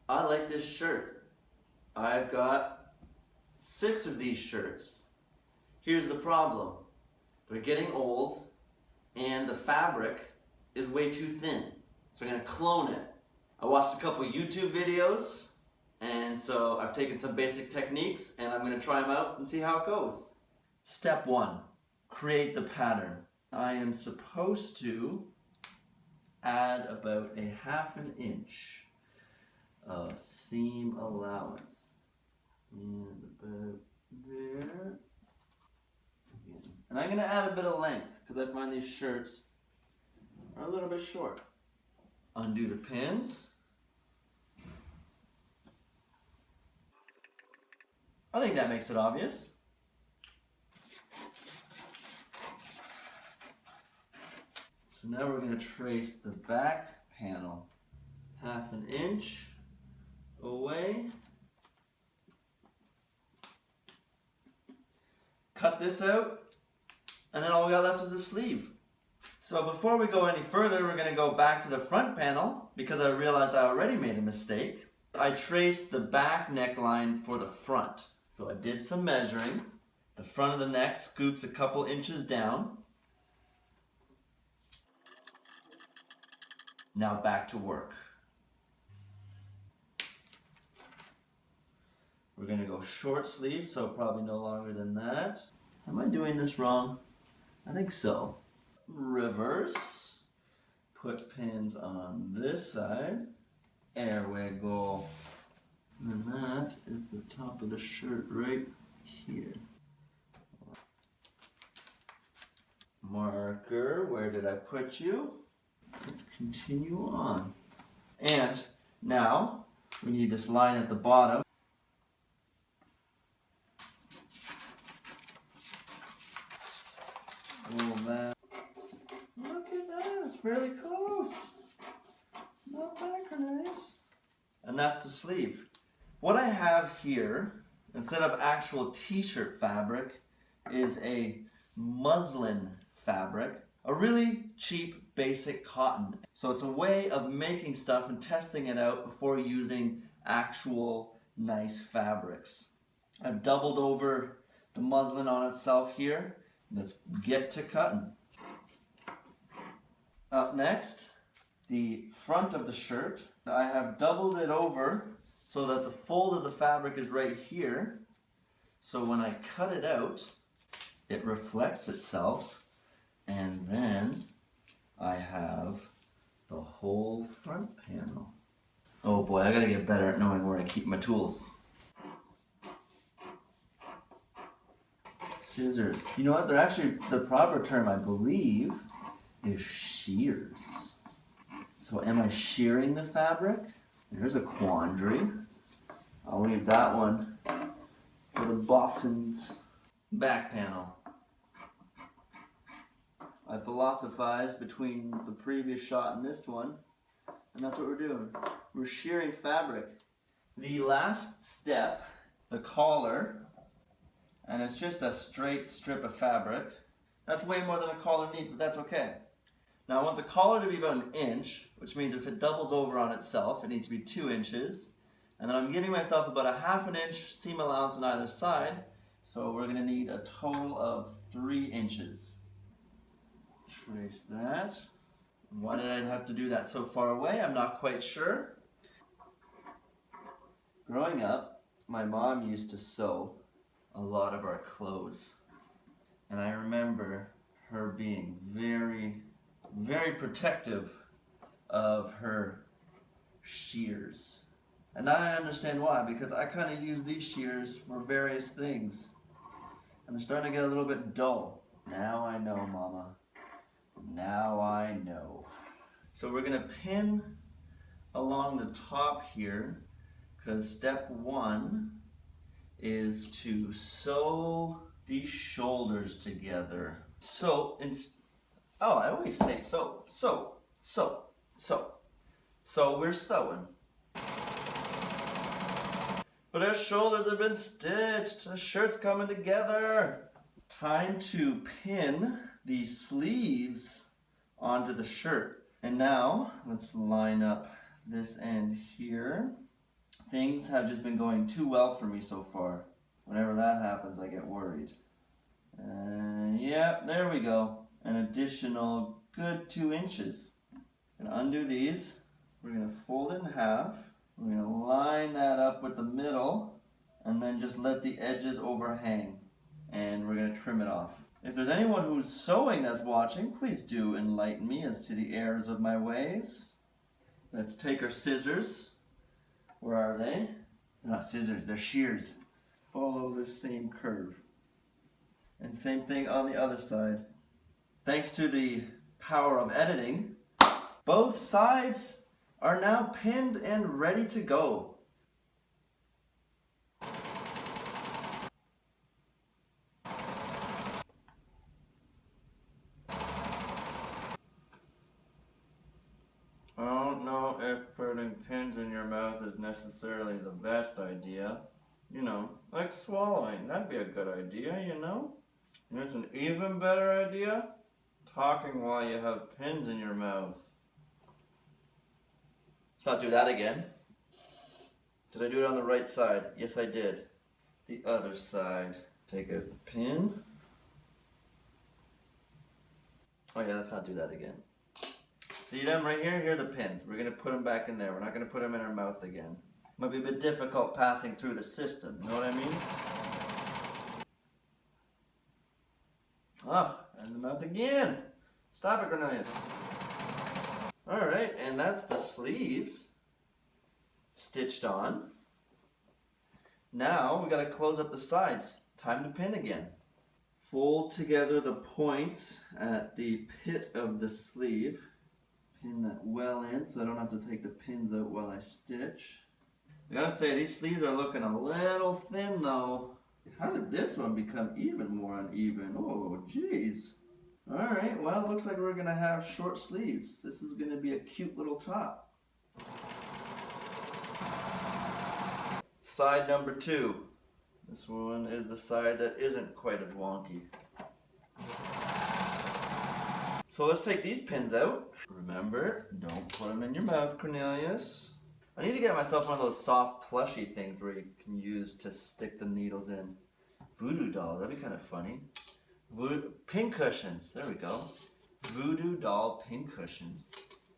I like this shirt. I've got 6 of these shirts. Here's the problem. They're getting old and the fabric is way too thin. So I'm gonna clone it. I watched a couple YouTube videos and so I've taken some basic techniques and I'm gonna try them out and see how it goes. Step 1, create the pattern. I am supposed to add about a 1/2 inch of seam allowance. And about there. And I'm going to add a bit of length because I find these shirts are a little bit short. Undo the pins. I think that makes it obvious. So now we're going to trace the back panel 1/2 inch away. Cut this out, and then all we got left is the sleeve. So before we go any further, we're going to go back to the front panel because I realized I already made a mistake. I traced the back neckline for the front. So I did some measuring. The front of the neck scoops a couple inches down. Now back to work. We're going to go short sleeve, so probably no longer than that. Am I doing this wrong? I think so. Reverse. Put pins on this side. There we go. And that is the top of the shirt right here. Marker, where did I put you? Let's continue on. And now we need this line at the bottom. Roll that. Look at that, it's fairly close. Not nice. And that's the sleeve. What I have here, instead of actual t-shirt fabric, is a muslin fabric. A really cheap, basic cotton. So it's a way of making stuff and testing it out before using actual nice fabrics. I've doubled over the muslin on itself here. Let's get to cutting. Up next, the front of the shirt. I have doubled it over so that the fold of the fabric is right here. So when I cut it out, it reflects itself, and then I have the whole front panel. Oh boy, I gotta get better at knowing where I keep my tools. Scissors. You know what? They're actually, the proper term, I believe, is shears. So am I shearing the fabric? There's a quandary. I'll leave that one for the boffins. Back panel. I philosophized between the previous shot and this one, and that's what we're doing. We're shearing fabric. The last step, the collar, and it's just a straight strip of fabric. That's way more than a collar needs, but that's okay. Now I want the collar to be about 1 inch, which means if it doubles over on itself, it needs to be 2 inches. And then I'm giving myself about a 1/2 inch seam allowance on either side. So we're gonna need a total of 3 inches. Trace that. Why did I have to do that so far away? I'm not quite sure. Growing up, my mom used to sew a lot of our clothes. And I remember her being very, very protective of her shears. And I understand why, because I kind of use these shears for various things. And they're starting to get a little bit dull. Now I know, Mama. Now I know. So we're going to pin along the top here, because step 1 is to sew these shoulders together. So, I always say sew. So we're sewing. But our shoulders have been stitched. The shirt's coming together. Time to pin the sleeves onto the shirt. And now, let's line up this end here. Things have just been going too well for me so far. Whenever that happens, I get worried. Yeah, there we go. An additional good 2 inches. Gonna undo these. We're gonna fold it in half. We're gonna line that up with the middle and then just let the edges overhang. And we're gonna trim it off. If there's anyone who's sewing that's watching, please do enlighten me as to the errors of my ways. Let's take our scissors. Where are they? They're not scissors, they're shears. Follow the same curve. And same thing on the other side. Thanks to the power of editing, both sides are now pinned and ready to go. I don't know if putting pins in your mouth is necessarily the best idea. You know, like swallowing, that'd be a good idea, you know? And it's an even better idea, talking while you have pins in your mouth. Let's not do that again. Did I do it on the right side? Yes, I did. The other side. Take out the pin. Oh yeah, let's not do that again. See them right here? Here are the pins. We're going to put them back in there. We're not going to put them in our mouth again. Might be a bit difficult passing through the system. You know what I mean? Ah, and the mouth again. Stop it, Cornelius. Alright, and that's the sleeves stitched on. Now we got to close up the sides. Time to pin again. Fold together the points at the pit of the sleeve. Pin that well in so I don't have to take the pins out while I stitch. I gotta say, these sleeves are looking a little thin though. How did this one become even more uneven? Oh, jeez. Alright, well, it looks like we're gonna have short sleeves. This is gonna be a cute little top. Side number 2. This one is the side that isn't quite as wonky. So let's take these pins out. Remember, don't put them in your mouth, Cornelius. I need to get myself one of those soft plushy things where you can use to stick the needles in. Voodoo doll, that'd be kind of funny. Pin cushions, there we go. Voodoo doll pin cushions.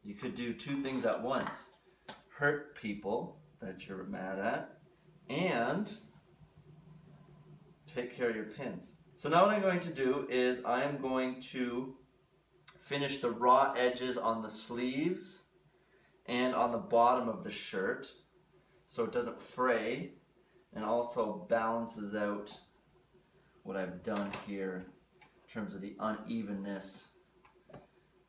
You could do 2 things at once. Hurt people that you're mad at and take care of your pins. So now what I'm going to do is I am going to finish the raw edges on the sleeves and on the bottom of the shirt so it doesn't fray and also balances out what I've done here in terms of the unevenness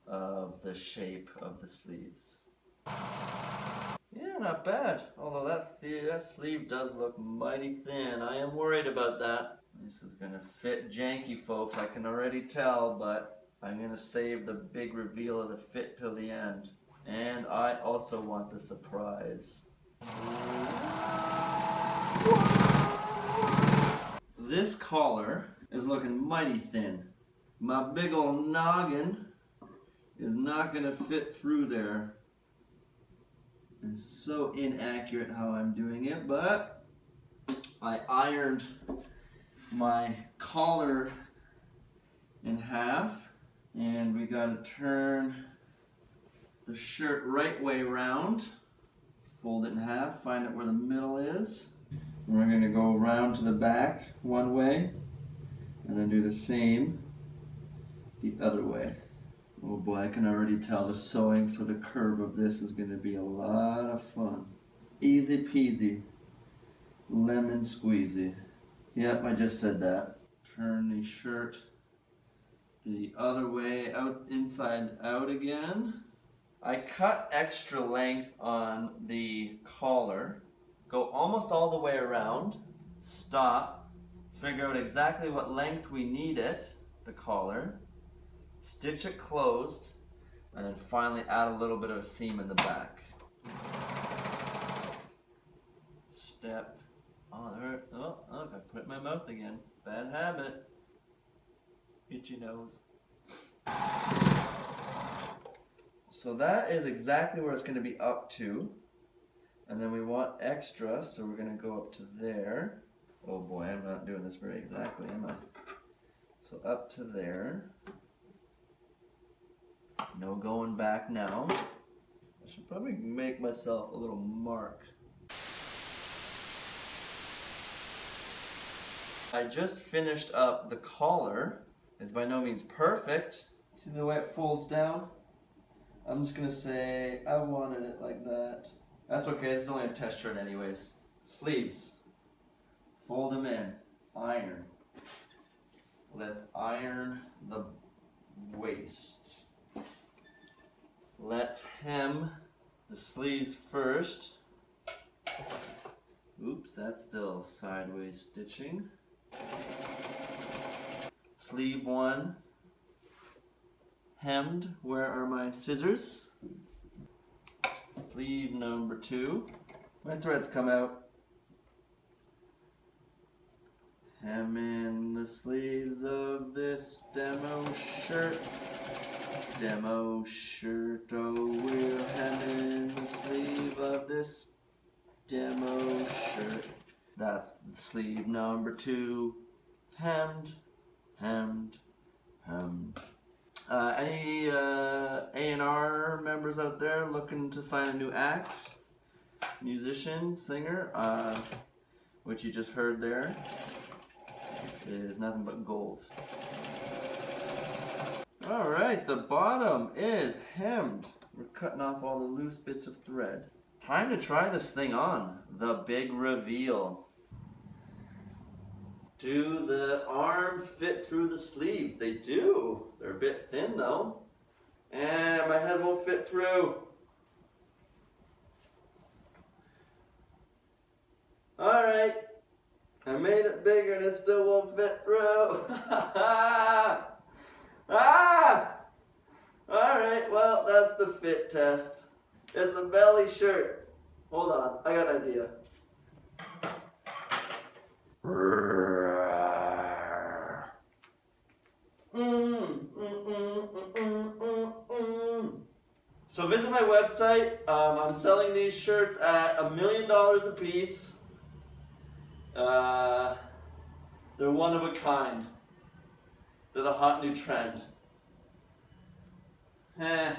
of the shape of the sleeves. Yeah, not bad. Although that sleeve does look mighty thin. I am worried about that. This is gonna fit janky, folks. I can already tell, but I'm gonna save the big reveal of the fit till the end. And I also want the surprise. This collar is looking mighty thin. My big old noggin is not gonna fit through there. It's so inaccurate how I'm doing it, but I ironed my collar in half, and we gotta turn the shirt right way around. Fold it in half, find out where the middle is. And we're gonna go around to the back one way, and then do the same the other way. Oh boy, I can already tell the sewing for the curve of this is going to be a lot of fun. Easy peasy, lemon squeezy. Yep, I just said that. Turn the shirt the other way, out, inside out again. I cut extra length on the collar. Go almost all the way around. Stop. Figure out exactly what length we need it, the collar. Stitch it closed, and then finally add a little bit of a seam in the back. Step. Oh, there. Oh, look, I put it in my mouth again. Bad habit. Itchy nose. So that is exactly where it's going to be up to. And then we want extra, so we're gonna go up to there. Oh boy, I'm not doing this very exactly, am I? So up to there. No going back now. I should probably make myself a little mark. I just finished up the collar. It's by no means perfect. See the way it folds down? I'm just gonna say I wanted it like that. That's okay, this is only a test shirt anyways. Sleeves. Fold them in. Iron. Let's iron the waist. Let's hem the sleeves first. Oops, that's still sideways stitching. Sleeve 1 hemmed. Where are my scissors? Sleeve number 2. My threads come out. Hem in the sleeves of this demo shirt. Demo shirt, oh, we'll hem in the sleeve of this demo shirt. That's sleeve number 2. Hemmed, hemmed, hemmed. Any A&R members out there looking to sign a new act? Musician, singer, which you just heard there is nothing but gold. Alright, the bottom is hemmed. We're cutting off all the loose bits of thread. Time to try this thing on. The big reveal. Do the arms fit through the sleeves? They do. They're a bit thin though. And my head won't fit through. Alright. I made it bigger and it still won't fit through. Ah! Alright, well, that's the fit test. It's a belly shirt. Hold on, I got an idea. So visit my website. I'm selling these shirts at $1 million a piece. They're one of a kind. They're the hot new trend. Eh.